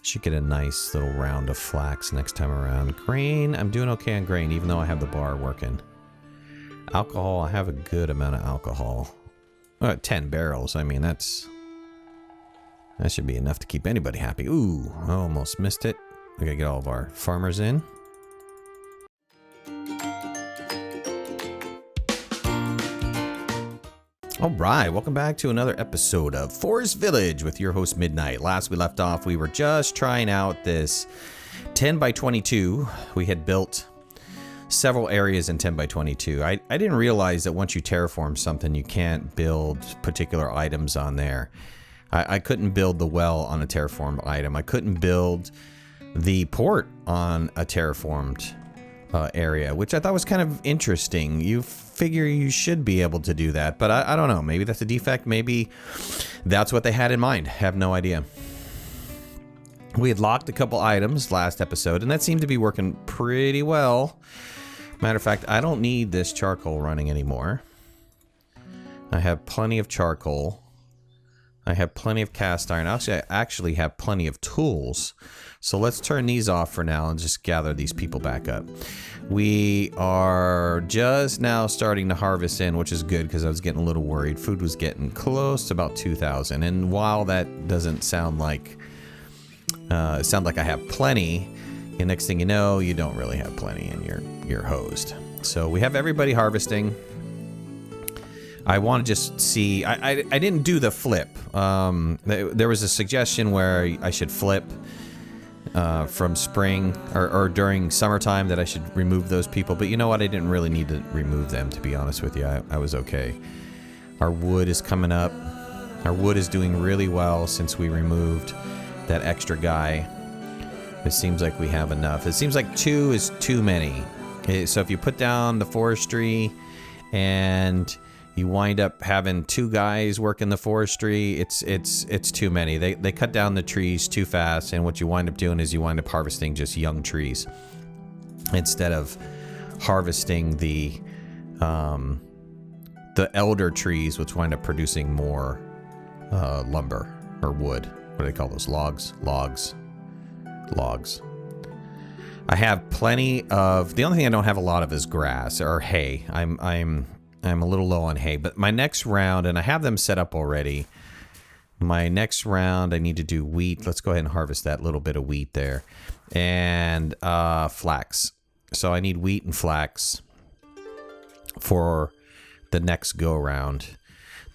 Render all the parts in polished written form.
Should get a nice little round of flax next time around. Grain, I'm doing okay on grain, even though I have the bar working. Alcohol, I have a good amount of alcohol. 10 barrels, I mean, that should be enough to keep anybody happy. Ooh, I almost missed it. We gotta get all of our farmers in. Alright, welcome back to another episode of Forest Village with your host Midnight. Last we left off, we were just trying out this 10 by 22. We had built several areas in 10 by 22. I didn't realize that once you terraform something, you can't build particular items on there. I couldn't build the well on a terraformed item. I couldn't build the port on a terraformed area, which I thought was kind of interesting. You figure you should be able to do that, but I don't know. Maybe that's a defect. Maybe that's what they had in mind. Have no idea. We had locked a couple items last episode, and that seemed to be working pretty well. Matter of fact, I don't need this charcoal running anymore. I have plenty of charcoal. I have plenty of cast iron. Actually, I actually have plenty of tools. So let's turn these off for now and just gather these people back up. We are just now starting to harvest in, which is good because I was getting a little worried. Food was getting close to about 2,000. And while that doesn't sound like I have plenty, the next thing you know, you don't really have plenty and you're hosed. So we have everybody harvesting. I want to just see. I didn't do the flip. There was a suggestion where I should flip from spring or during summertime, that I should remove those people. But you know what? I didn't really need to remove them, to be honest with you. I was okay. Our wood is coming up. Our wood is doing really well since we removed that extra guy. It seems like we have enough. It seems like 2 is too many. So if you put down the forestry and you wind up having 2 guys working the forestry, it's too many. They cut down the trees too fast, and what you wind up doing is you wind up harvesting just young trees instead of harvesting the elder trees, which wind up producing more lumber or wood. What do they call those? Logs. I have plenty of. The only thing I don't have a lot of is grass or hay. I'm a little low on hay, but my next round, and I have them set up already. My next round, I need to do wheat. Let's go ahead and harvest that little bit of wheat there, and flax. So I need wheat and flax for the next go around.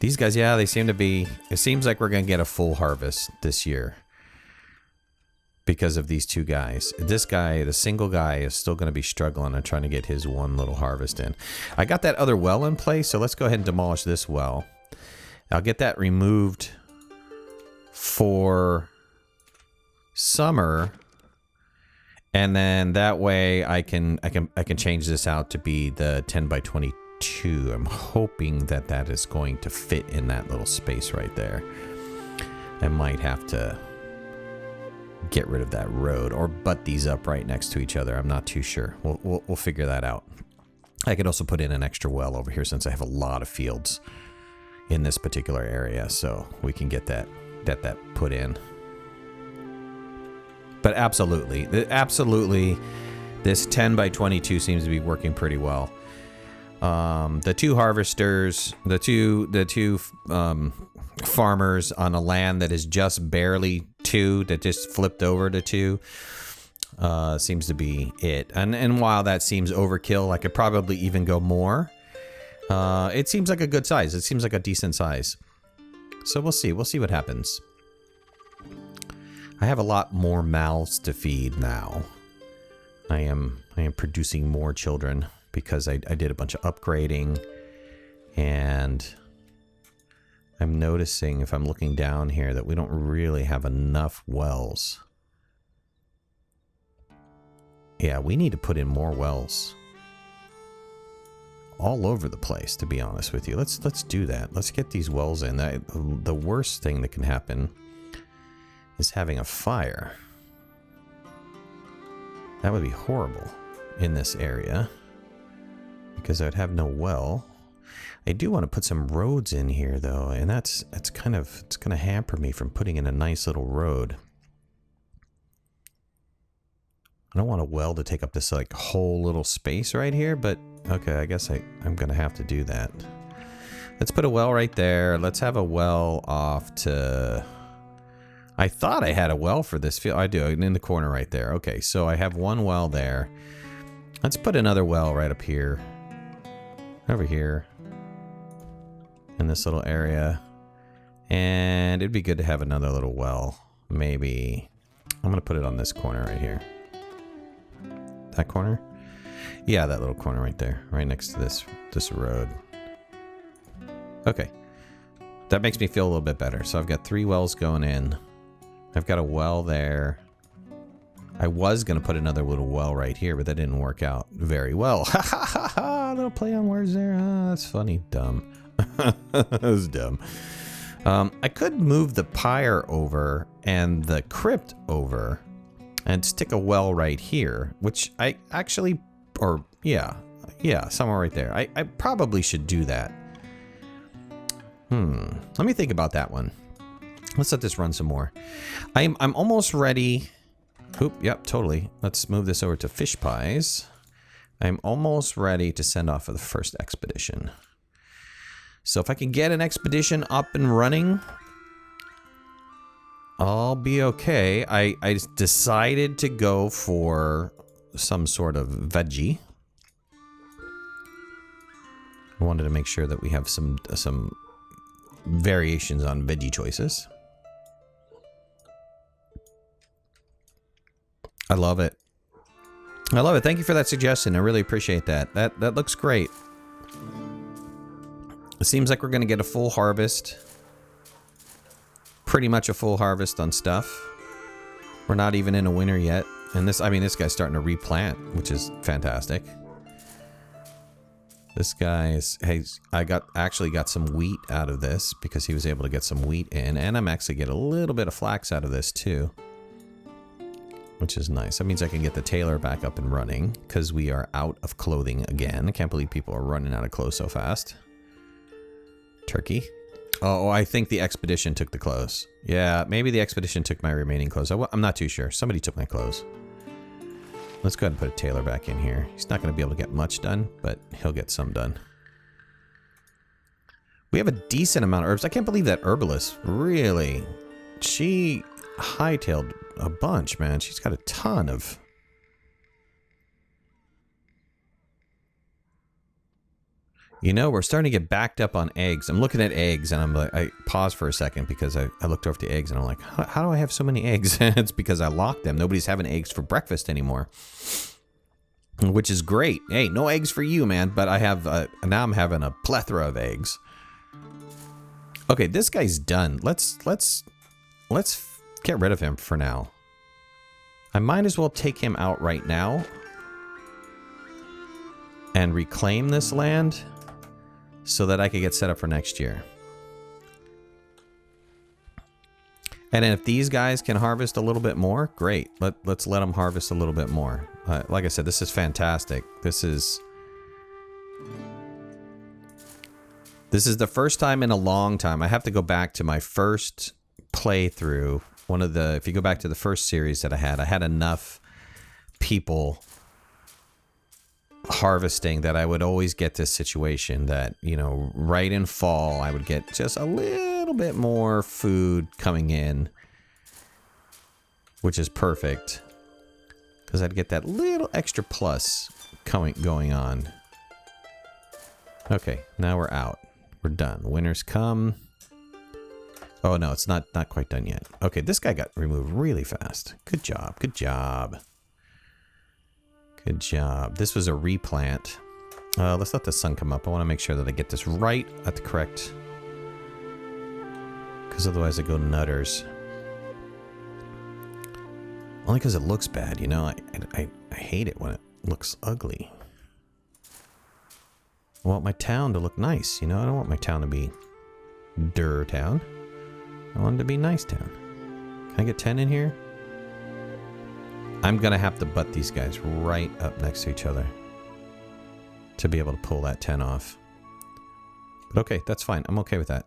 These guys, yeah, they seem to be. It seems like we're gonna get a full harvest this year because of these 2 guys. This guy, the single guy, is still going to be struggling and trying to get his one little harvest in. I got that other well in place, so let's go ahead and demolish this well. I'll get that removed for summer, and then that way I can change this out to be the 10 by 22. I'm hoping that that is going to fit in that little space right there. I might have to get rid of that road or butt these up right next to each other. I'm not too sure. We'll figure that out. I could also put in an extra well over here since I have a lot of fields in this particular area, so we can get that put in. But absolutely, this 10 by 22 seems to be working pretty well. The 2 harvesters, the two farmers on a land that is just barely 2, that just flipped over to 2, seems to be it. And while that seems overkill, I could probably even go more. It seems like a good size. It seems like a decent size. So we'll see what happens. I have a lot more mouths to feed now. I am producing more children because I did a bunch of upgrading, and I'm noticing, if I'm looking down here, that we don't really have enough wells. Yeah, we need to put in more wells all over the place, to be honest with you. Let's do that. Let's get these wells in. The worst thing that can happen is having a fire. That would be horrible in this area because I'd have no well. I do want to put some roads in here though, and it's going to hamper me from putting in a nice little road. I don't want a well to take up this like whole little space right here, but okay, I guess I'm gonna have to do that. Let's put a well right there. Let's have a well off to... I thought I had a well for this field. I do, in the corner right there. Okay, so I have one well there. Let's put another well right up here. Over here. In this little area. And it'd be good to have another little well. Maybe... I'm gonna put it on this corner right here. That corner? Yeah, that little corner right there. Right next to this road. Okay. That makes me feel a little bit better. So I've got 3 wells going in. I've got a well there. I was going to put another little well right here, but that didn't work out very well. Ha ha ha ha! Little play on words there. Oh, that's funny. Dumb. That was dumb. I could move the pyre over and the crypt over and stick a well right here, which I actually... Or, yeah, somewhere right there. I probably should do that. Let me think about that one. Let's let this run some more. I'm almost ready. Oop, yep, totally. Let's move this over to fish pies. I'm almost ready to send off for the first expedition. So if I can get an expedition up and running, I'll be okay. I decided to go for some sort of veggie. I wanted to make sure that we have some variations on veggie choices. I love it. I love it. Thank you for that suggestion. I really appreciate that. That looks great. It seems like we're going to get a full harvest. Pretty much a full harvest on stuff. We're not even in a winter yet. And this, I mean, this guy's starting to replant, which is fantastic. This guy's, hey, I actually got some wheat out of this because he was able to get some wheat in. And I'm actually getting a little bit of flax out of this too. Which is nice. That means I can get the tailor back up and running because we are out of clothing again. I can't believe people are running out of clothes so fast. Turkey. Oh, I think the expedition took the clothes. Yeah, maybe the expedition took my remaining clothes. I'm not too sure. Somebody took my clothes. Let's go ahead and put a tailor back in here. He's not going to be able to get much done, but he'll get some done. We have a decent amount of herbs. I can't believe that herbalist, really. She hightailed a bunch, man. She's got a ton of... You know, we're starting to get backed up on eggs. I'm looking at eggs and I'm like, I paused for a second because I looked over at the eggs and I'm like, how do I have so many eggs? It's because I locked them. Nobody's having eggs for breakfast anymore. Which is great. Hey, no eggs for you, man. But I have, now I'm having a plethora of eggs. Okay, this guy's done. Let's get rid of him for now. I might as well take him out right now. And reclaim this land. So that I could get set up for next year. And if these guys can harvest a little bit more, great. Let's let them harvest a little bit more. Like I said, this is fantastic. This is the first time in a long time. I have to go back to my first playthrough. If you go back to the first series that I had enough people harvesting that I would always get this situation that, you know, right in fall I would get just a little bit more food coming in, which is perfect because I'd get that little extra plus going on. Okay, now we're out. We're done. Winter's come. Oh no, it's not quite done yet. Okay, this guy got removed really fast. Good job. Good job. Good job. This was a replant. Let's let the sun come up. I want to make sure that I get this right at the correct... Because otherwise I go nutters. Only because it looks bad, you know? I hate it when it looks ugly. I want my town to look nice, you know? I don't want my town to be... Durr town. I want it to be nice town. Can I get 10 in here? I'm going to have to butt these guys right up next to each other to be able to pull that 10 off. But okay, that's fine. I'm okay with that.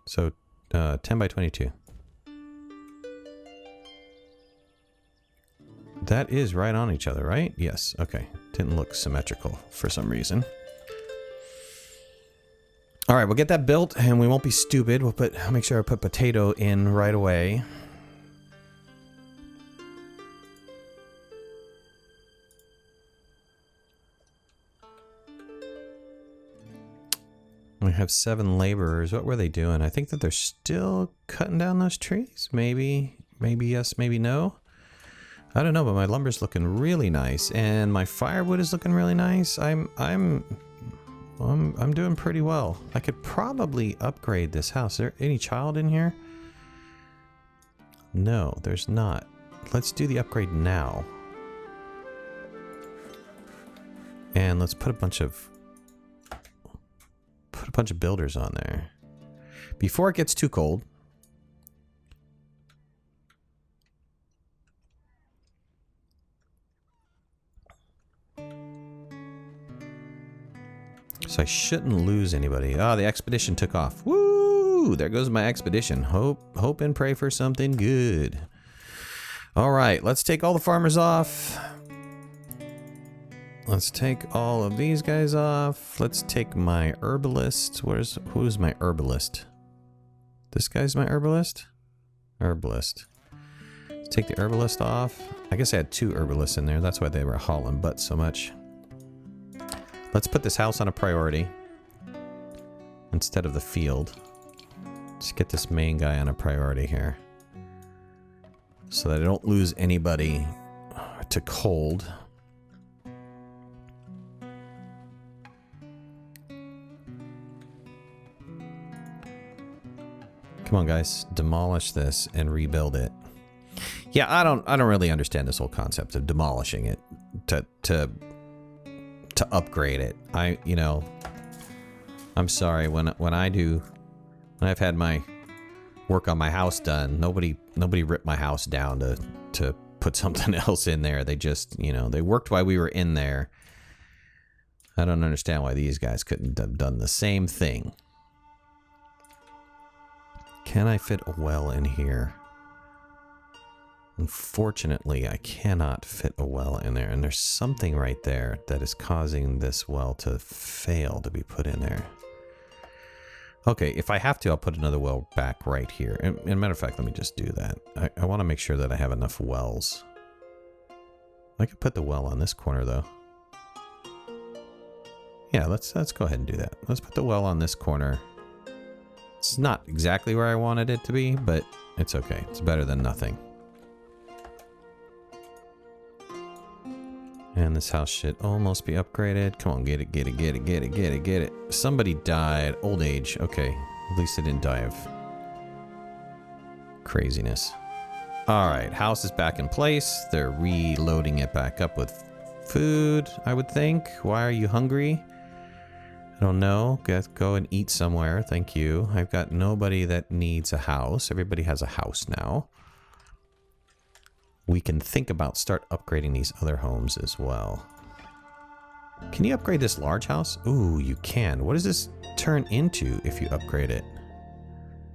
So 10 by 22. That is right on each other, right? Yes, okay. Didn't look symmetrical for some reason. All right, we'll get that built and we won't be stupid. I'll make sure I put potato in right away. We have 7 laborers. What were they doing? I think that they're still cutting down those trees. Maybe yes, maybe no. I don't know, but my lumber's looking really nice, and my firewood is looking really nice. I'm doing pretty well. I could probably upgrade this house. Is there any child in here? No, there's not. Let's do the upgrade now. And let's put a bunch of builders on there before it gets too cold. So I shouldn't lose anybody. Ah, the expedition took off. Woo! There goes my expedition. Hope and pray for something good. All right, let's take all the farmers off. Let's take all of these guys off. Let's take my herbalist. Who's my herbalist? This guy's my herbalist? Herbalist. Let's take the herbalist off. I guess I had 2 herbalists in there. That's why they were hauling butt so much. Let's put this house on a priority instead of the field. Let's get this main guy on a priority here so that I don't lose anybody to cold. Come on, guys, demolish this and rebuild it. Yeah, I don't really understand this whole concept of demolishing it to upgrade it. I'm sorry, when I've had my work on my house done, nobody ripped my house down to put something else in there. They just, they worked while we were in there. I don't understand why these guys couldn't have done the same thing. Can I fit a well in here? Unfortunately, I cannot fit a well in there, and there's something right there that is causing this well to fail to be put in there. Okay, if I have to, I'll put another well back right here. And as a matter of fact, let me just do that. I want to make sure that I have enough wells. I could put the well on this corner, though. Yeah, let's go ahead and do that. Let's put the well on this corner. It's not exactly where I wanted it to be, but it's okay. It's better than nothing. And this house should almost be upgraded. Come on, get it. Somebody died. Old age. Okay. At least they didn't die of craziness. Alright, house is back in place. They're reloading it back up with food, I would think. Why are you hungry? I don't know. Go and eat somewhere. Thank you. I've got nobody that needs a house. Everybody has a house now. We can think about start upgrading these other homes as well. Can you upgrade this large house? Ooh, you can. What does this turn into if you upgrade it?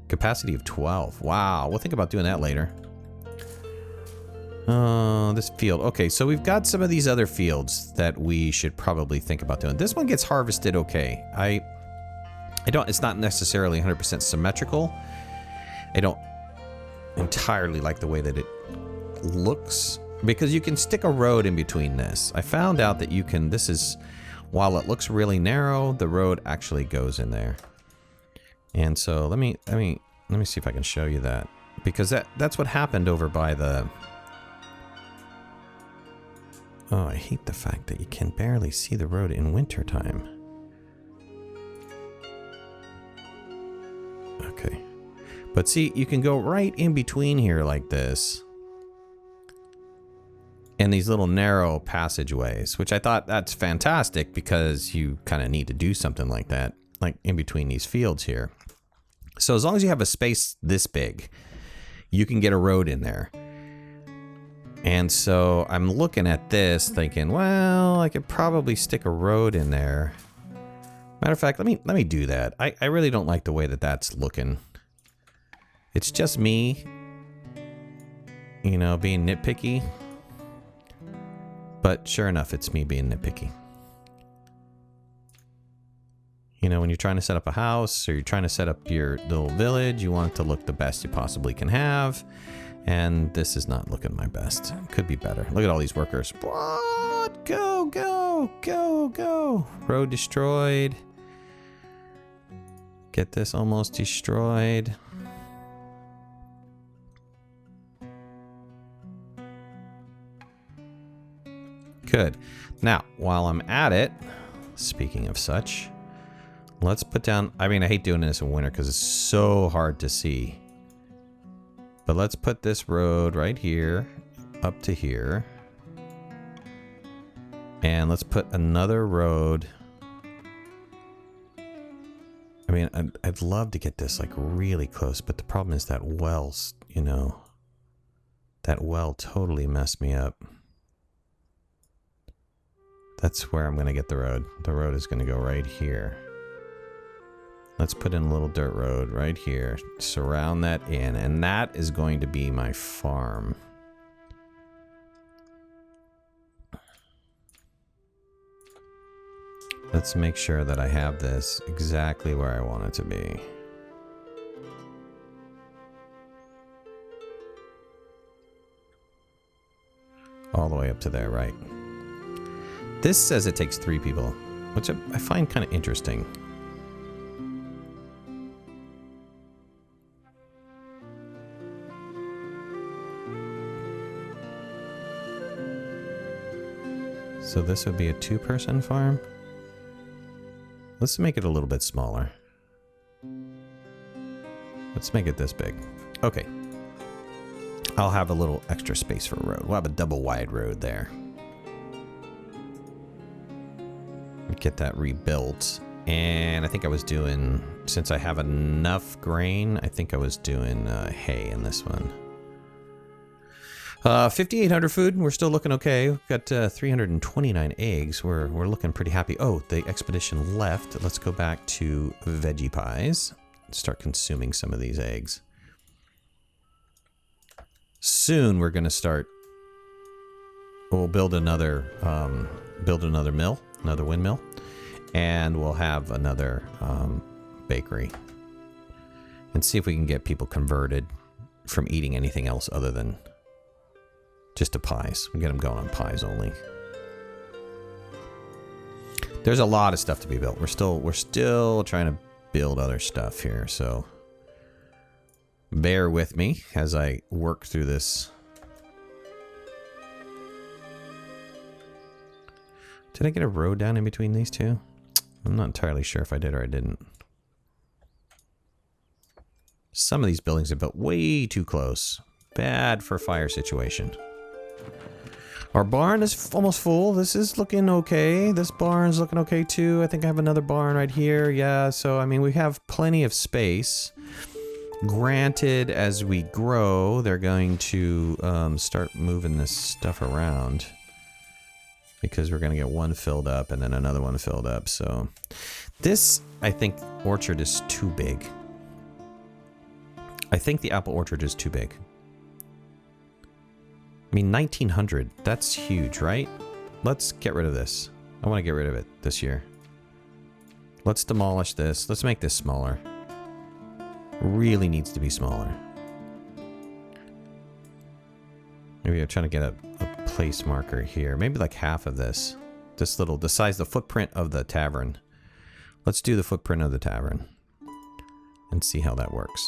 Capacity of 12. Wow, we'll think about doing that later. This field. Okay, so we've got some of these other fields that we should probably think about doing. This one gets harvested okay. It's not necessarily 100% symmetrical. I don't entirely like the way that it looks, because you can stick a road in between this. I found out that you can, while it looks really narrow, the road actually goes in there. And so let me see if I can show you that, because that's what happened over by the... Oh, I hate the fact that you can barely see the road in wintertime. Okay. But see, you can go right in between here like this. And these little narrow passageways, which I thought that's fantastic because you kind of need to do something like that, like in between these fields here. So as long as you have a space this big, you can get a road in there. And so I'm looking at this thinking, well, I could probably stick a road in there. Matter of fact, let me do that. I really don't like the way that that's looking. It's just me, being nitpicky. But sure enough, it's me being nitpicky. You know, when you're trying to set up a house or you're trying to set up your little village, you want it to look the best you possibly can have. And this is not looking my best. Could be better. Look at all these workers. What? Go, go, go, go. Road destroyed. Get this almost destroyed. Good. Now, while I'm at it, speaking of such, let's put down, I mean, I hate doing this in winter because it's so hard to see. But let's put this road right here, up to here. And let's put another road. I mean, I'd love to get this like really close, but the problem is that well's, you know, that well totally messed me up. That's where I'm going to get the road. The road is going to go right here. Let's put in a little dirt road right here. Surround that in. And that is going to be my farm. Let's make sure that I have this exactly where I want it to be. All the way up to there, right? This says it takes 3 people, which I find kind of interesting. So this would be a 2-person farm. Let's make it a little bit smaller. Let's make it this big. Okay. I'll have a little extra space for a road. We'll have a double wide road there. Get that rebuilt. And I think I was doing, since I have enough grain, I think I was doing hay in this one. 5,800 food. We're still looking okay. We've got 329 eggs. We're looking pretty happy. Oh, the expedition left. Let's go back to veggie pies. Start consuming some of these eggs. Soon we're going to start. We'll build another mill, another windmill, and we'll have another bakery, and see if we can get people converted from eating anything else other than just to pies. We get them going on pies only. There's a lot of stuff to be built. We're still trying to build other stuff here, so bear with me as I work through this. Did I get a road down in between these two? I'm not entirely sure if I did or I didn't. Some of these buildings are built way too close. Bad for fire situation. Our barn is almost full. This is looking okay. This barn's looking okay too. I think I have another barn right here. Yeah, so I mean, we have plenty of space. Granted, as we grow, they're going to start moving this stuff around, because we're going to get one filled up and then another one filled up. So this, I think, orchard is too big. I think the apple orchard is too big. I mean, 1,900, that's huge, right? Let's get rid of this. I want to get rid of it this year. Let's demolish this. Let's make this smaller. Really needs to be smaller. Maybe I'm trying to get a place marker here. Maybe like half of this. This little, the size, the footprint of the tavern. Let's do the footprint of the tavern and see how that works.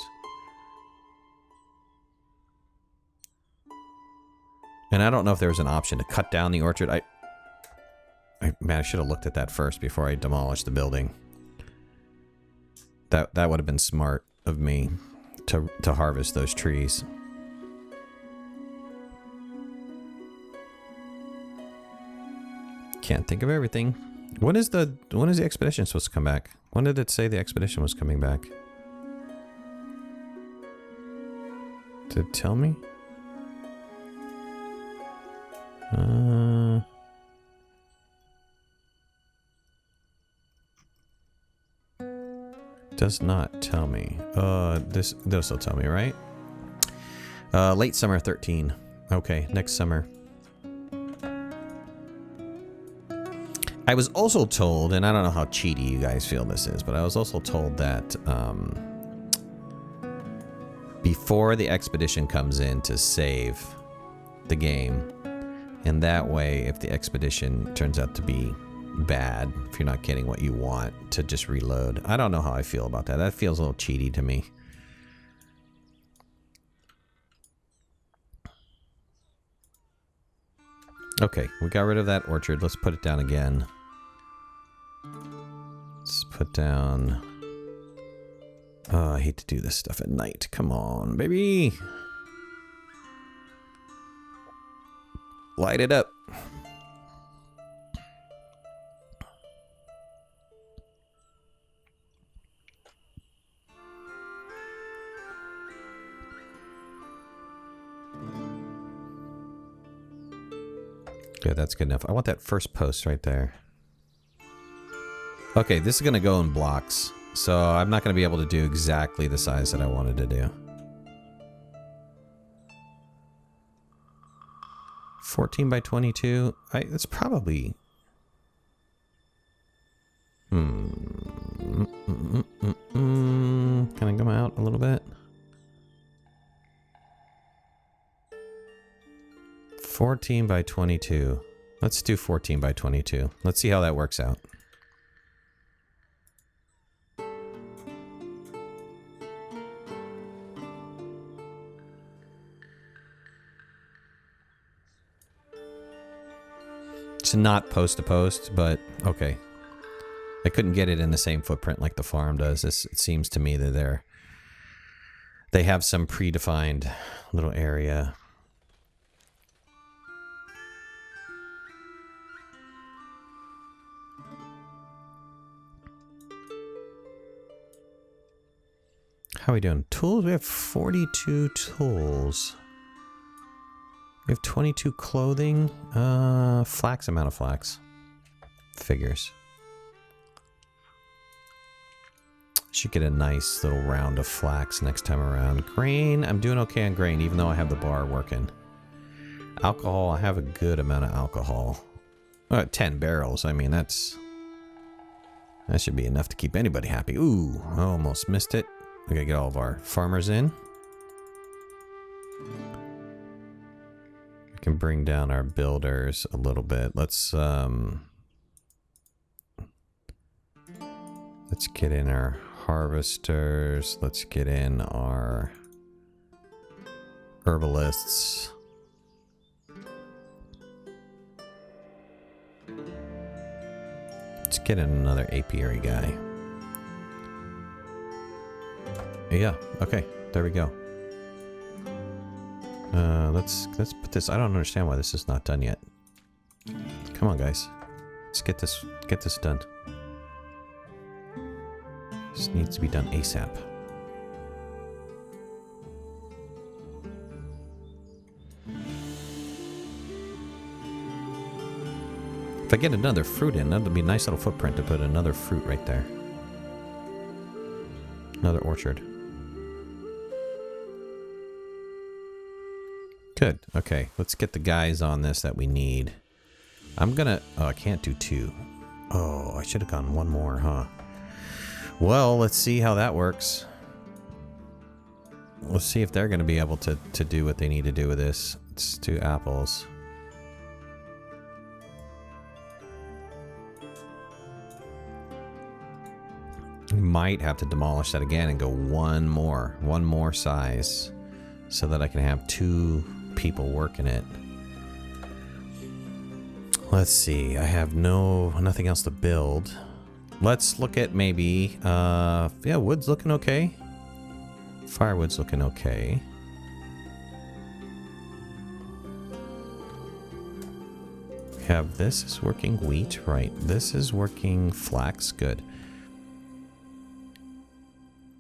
And I don't know if there was an option to cut down the orchard. Man, I should have looked at that first before I demolished the building. That would have been smart of me to harvest those trees. Can't think of everything. When is the expedition supposed to come back? When did it say the expedition was coming back? Did it tell me? Does not tell me. This will tell me, right? Late summer 13. Okay, next summer. I was also told, and I don't know how cheaty you guys feel this is, but I was also told that before the expedition comes in to save the game, and that way, if the expedition turns out to be bad, if you're not getting what you want, to just reload. I don't know how I feel about that. That feels a little cheaty to me. Okay, we got rid of that orchard. Let's put it down again. Let's put down... Oh, I hate to do this stuff at night. Come on, baby! Light it up. Good, that's good enough. I want that first post right there. Okay, this is going to go in blocks, so I'm not going to be able to do exactly the size that I wanted to do. 14 by 22. It's probably... Can I come out a little bit? 14 by 22. Let's do 14 by 22. Let's see how that works out. It's not post to post, but okay. I couldn't get it in the same footprint like the farm does. It seems to me that they have some predefined little area. How are we doing? Tools? We have 42 tools. We have 22 clothing. Flax, amount of flax. Figures. Should get a nice little round of flax next time around. Grain, I'm doing okay on grain, even though I have the bar working. Alcohol, I have a good amount of alcohol. 10 barrels, I mean, that should be enough to keep anybody happy. Ooh, I almost missed it. We gotta get all of our farmers in. We can bring down our builders a little bit. Let's get in our harvesters. Let's get in our herbalists. Let's get in another apiary guy. Yeah, okay, there we go. Let's put this. I don't understand why this is not done yet. Come on, guys. Let's get this done. This needs to be done ASAP. If I get another fruit in, that'd be a nice little footprint to put another fruit right there. Another orchard. Good. Okay, let's get the guys on this that we need. I'm gonna... Oh, I can't do 2. Oh, I should have gone 1 more, huh? Well, let's see how that works. Let's see if they're gonna be able to do what they need to do with this. Let's do apples. Might have to demolish that again and go one more size, so that I can have 2 people working it. Let's see. I have nothing else to build. Let's look at maybe yeah, wood's looking okay. Firewood's looking okay. We have this is working wheat, right? This is working flax, good.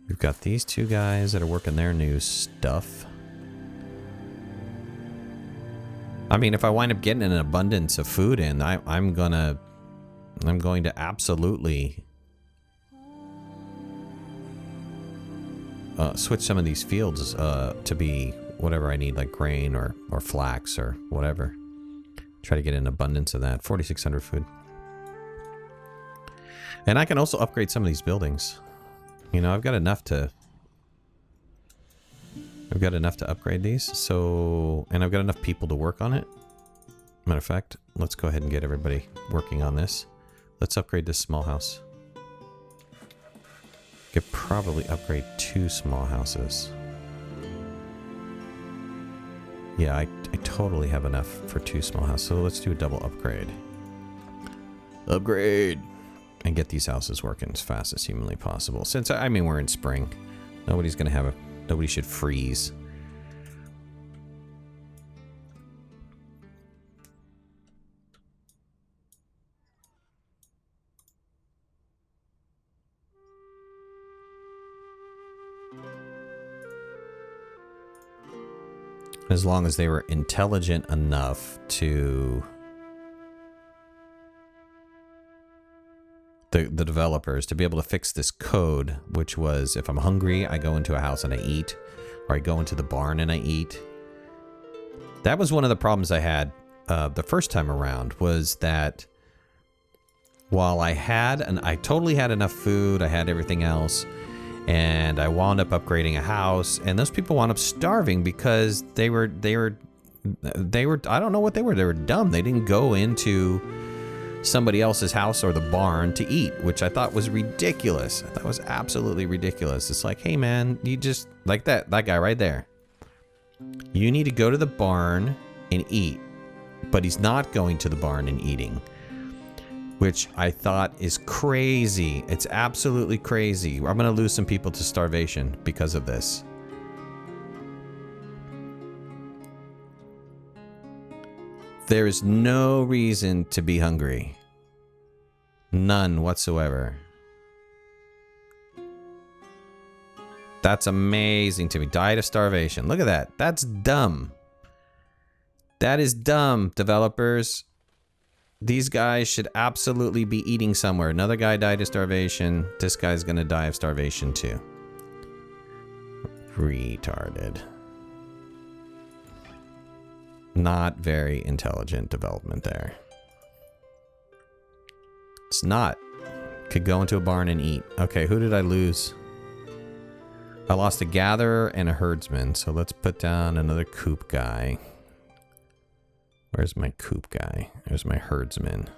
We've got these 2 guys that are working their new stuff. I mean, if I wind up getting an abundance of food in, I'm going to absolutely switch some of these fields to be whatever I need, like grain or flax or whatever. Try to get an abundance of that. 4,600 food. And I can also upgrade some of these buildings. You know, I've got enough to upgrade these. So, and I've got enough people to work on it. Matter of fact, let's go ahead and get everybody working on this. Let's upgrade this small house. Could probably upgrade 2 small houses. Yeah, I totally have enough for 2 small houses. So let's do a double upgrade. Upgrade! And get these houses working as fast as humanly possible. Since, I mean, we're in spring. Nobody's gonna have nobody should freeze. As long as they were intelligent enough to... The developers to be able to fix this code, which was if I'm hungry, I go into a house and I eat, or I go into the barn and I eat. That was one of the problems I had the first time around, was that while I totally had enough food, I had everything else, and I wound up upgrading a house, and those people wound up starving because they were I don't know what they were dumb. They didn't go into somebody else's house or the barn to eat, which I thought was ridiculous. I thought it was absolutely ridiculous. It's like, hey man, you just, like that guy right there. You need to go to the barn and eat, but he's not going to the barn and eating, which I thought is crazy. It's absolutely crazy. I'm gonna lose some people to starvation because of this. There is no reason to be hungry. None whatsoever. That's amazing to me. Diet of starvation. Look at that. That's dumb. That is dumb, developers. These guys should absolutely be eating somewhere. Another guy died of starvation. This guy's gonna die of starvation too. Retarded. Not very intelligent development there. It's not. Could go into a barn and eat. Okay, who did I lose? I lost a gatherer and a herdsman, so let's put down another coop guy. Where's my coop guy? There's my herdsman.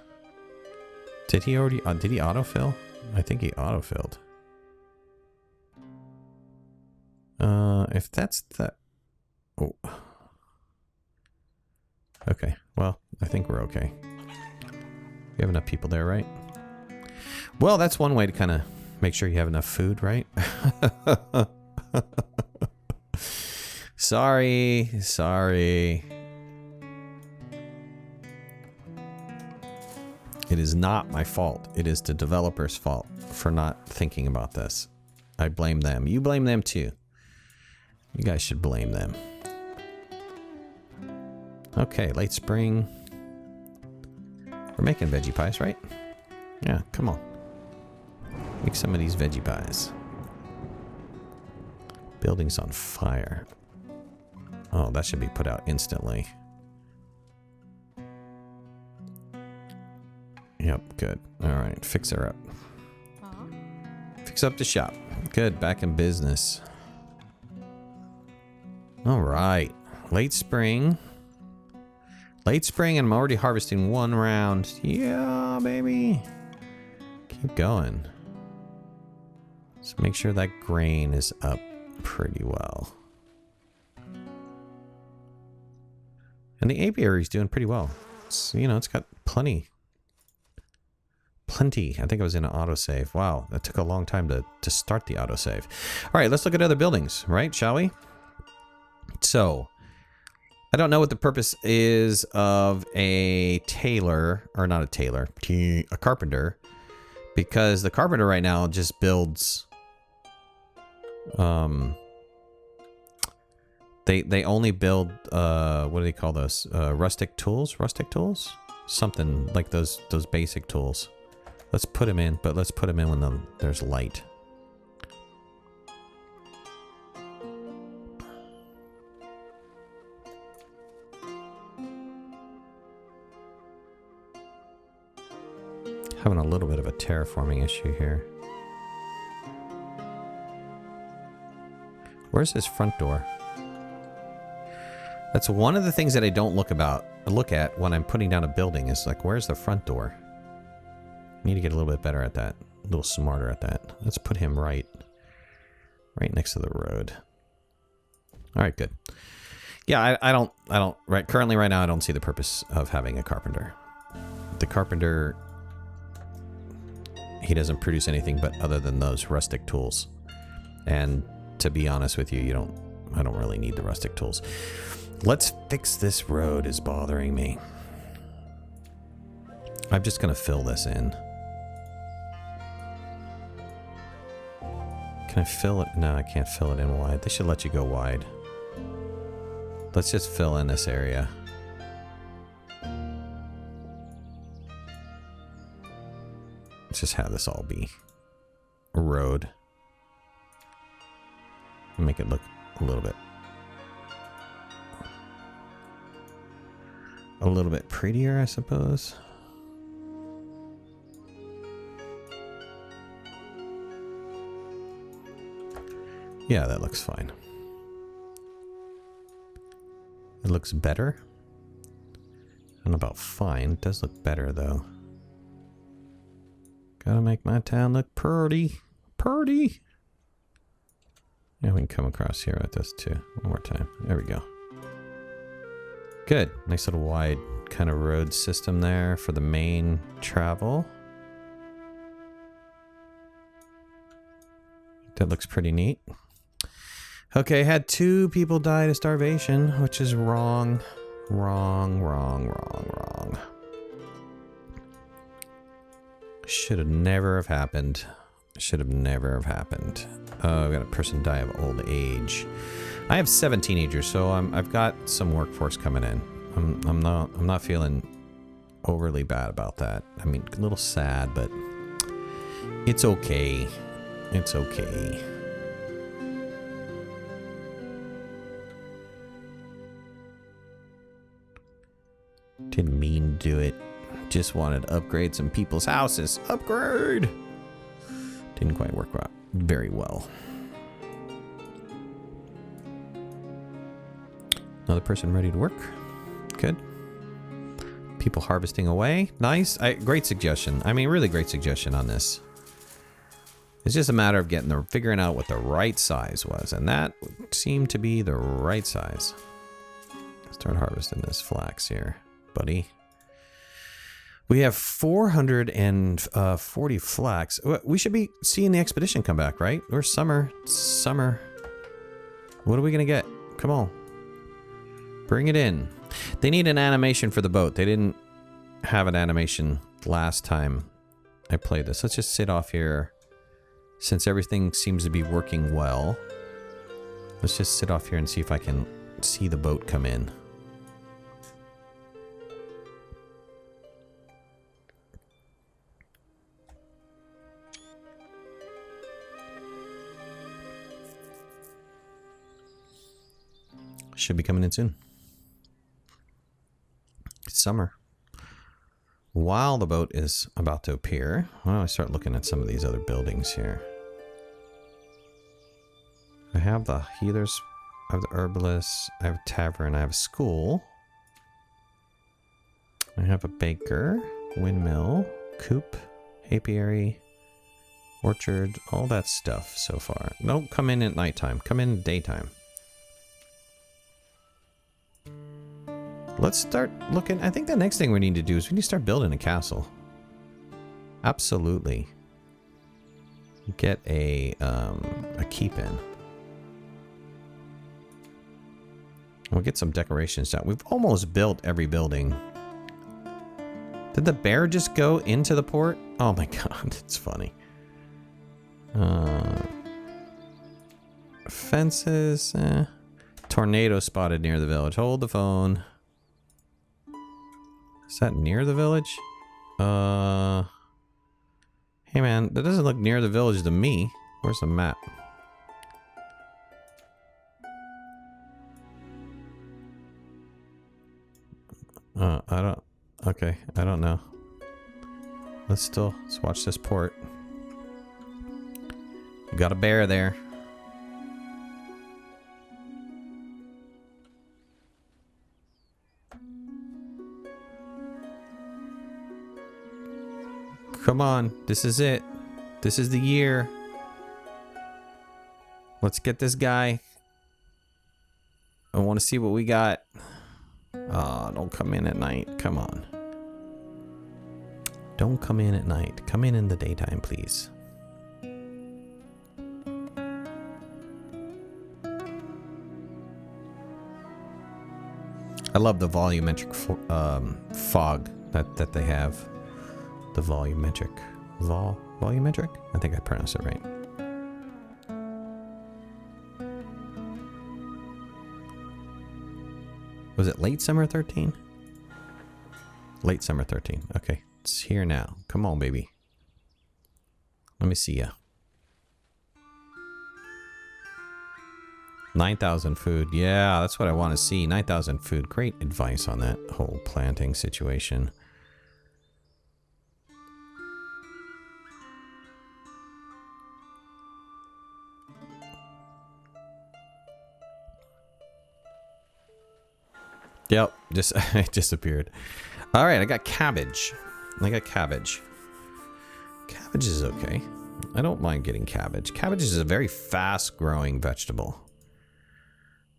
Did he already, did he autofill? I think he autofilled. If that's the... Oh. Okay, well, I think we're okay. We have enough people there, right? Well, that's one way to kind of make sure you have enough food, right? Sorry. It is not my fault. It is the developer's fault for not thinking about this. I blame them. You blame them too. You guys should blame them. Okay, late spring. We're making veggie pies, right? Yeah, come on. Make some of these veggie pies. Building's on fire. Oh, that should be put out instantly. Yep, good. Alright, fix her up. Fix up the shop. Good, back in business. Alright, late spring. Late spring and I'm already harvesting 1 round. Yeah, baby. Keep going. Just make sure that grain is up pretty well. And the apiary is doing pretty well. It's, you know, it's got plenty. I think I was in an autosave. Wow, that took a long time to start the autosave. All right, let's look at other buildings, right? Shall we? So, I don't know what the purpose is of a tailor, or not a tailor, a carpenter, because the carpenter right now just builds, they only build, what do they call those? Rustic tools? Something like those basic tools. Let's put them in, but let's put them in when there's light. Having a little bit of a terraforming issue here. Where's his front door? That's one of the things that I don't look at when I'm putting down a building is like, where's the front door? I need to get a little bit better at that. A little smarter at that. Let's put him right next to the road. All right, good. Yeah, currently right now I don't see the purpose of having a carpenter. The carpenter, he doesn't produce anything but other than those rustic tools. And to be honest with you, I don't really need the rustic tools. Let's fix this road is bothering me. I'm just gonna fill this in. Can I fill it? No, I can't fill it in wide. They should let you go wide. Let's just fill in this area. Let's just have this all be a road. Make it look a little bit prettier, I suppose. Yeah, that looks fine. It looks better. I don't know about fine. It does look better, though. Gotta make my town look pretty. Pretty! Yeah, we can come across here with this, too. One more time. There we go. Good. Nice little wide kind of road system there for the main travel. That looks pretty neat. Okay, had 2 people die to starvation, which is wrong. Wrong. Should have never have happened. Should have never have happened. Oh, we got a person die of old age. I have 7 teenagers, so I've got some workforce coming in. I'm not feeling overly bad about that. I mean, a little sad, but it's okay. It's okay. Didn't mean to do it. Just wanted to upgrade some people's houses. Upgrade! Didn't quite work out very well. Another person ready to work. Good. People harvesting away. Nice. Great suggestion. I mean, really great suggestion on this. It's just a matter of figuring out what the right size was. And that seemed to be the right size. Start harvesting this flax here, buddy. We have 440 flax. We should be seeing the expedition come back, right? Or summer. Summer. What are we going to get? Come on. Bring it in. They need an animation for the boat. They didn't have an animation last time I played this. Let's just sit off here. Since everything seems to be working well. Let's just sit off here and see if I can see the boat come in. Should be coming in soon. It's summer. While the boat is about to appear, why don't I start looking at some of these other buildings here? I have the healers, I have the herbalists, I have a tavern, I have a school. I have a baker, windmill, coop, apiary, orchard, all that stuff so far. Don't come in at nighttime, come in daytime. Let's start looking. I think the next thing we need to do is we need to start building a castle. Absolutely. Get a keep in. We'll get some decorations down. We've almost built every building. Did the bear just go into the port? Oh my god, it's funny. Fences. Tornado spotted near the village. Hold the phone. Is that near the village? Hey man, that doesn't look near the village to me. Where's the map? I don't know. let's watch this port. You got a bear there. Come on, this is it. This is the year. Let's get this guy. I want to see what we got. Oh, don't come in at night. Come on. Don't come in at night. Come in the daytime, please. I love the volumetric fog that they have. The volumetric. Volumetric? I think I pronounced it right. Was it late summer 13? Late summer 13. Okay, it's here now. Come on, baby. Let me see ya. 9,000 food. Yeah, that's what I want to see. 9,000 food. Great advice on that whole planting situation. Yep, just it disappeared. All right, I got cabbage. Cabbage is okay. I don't mind getting cabbage. Cabbage is a very fast-growing vegetable.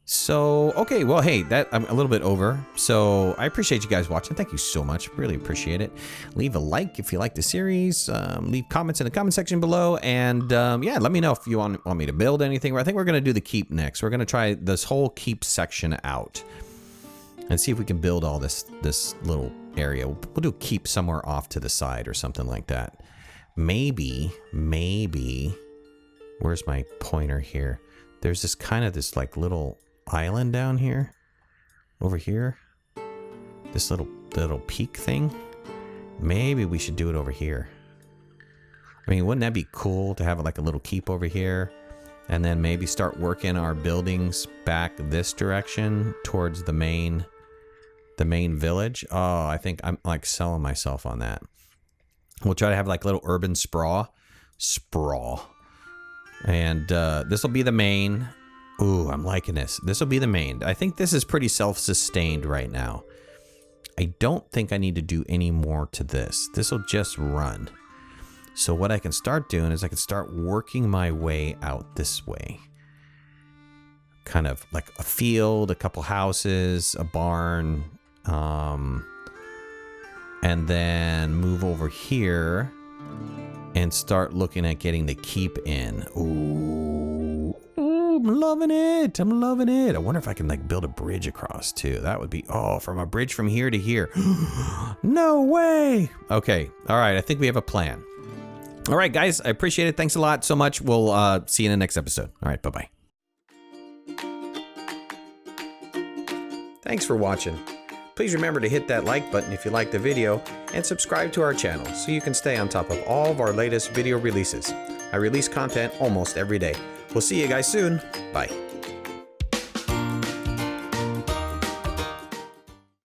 So, okay, well, hey, I'm a little bit over. So, I appreciate you guys watching. Thank you so much. Really appreciate it. Leave a like if you like the series. Leave comments in the comment section below. And, yeah, let me know if you want me to build anything. I think we're going to do the keep next. We're going to try this whole keep section out. And see if we can build all this little area. We'll do keep somewhere off to the side or something like that. Maybe, where's my pointer here? There's this kind of this like little island down here. Over here. This little peak thing. Maybe we should do it over here. I mean, wouldn't that be cool to have like a little keep over here? And then maybe start working our buildings back this direction towards the main village. Oh, I think I'm like selling myself on that. We'll try to have like little urban sprawl. And this will be the main. Ooh, I'm liking this. This will be the main. I think this is pretty self-sustained right now. I don't think I need to do any more to this. This will just run. So what I can start doing is I can start working my way out this way. Kind of like a field, a couple houses, a barn, and then move over here and start looking at getting the keep in. Ooh, I'm loving it. I'm loving it. I wonder if I can like build a bridge across too. That would be, oh, from a bridge from here to here. No way. Okay. All right. I think we have a plan. All right, guys, I appreciate it. Thanks a lot so much. We'll see you in the next episode. All right, bye-bye. Thanks for watching. Please remember to hit that like button if you liked the video and subscribe to our channel so you can stay on top of all of our latest video releases. I release content almost every day. We'll see you guys soon. Bye.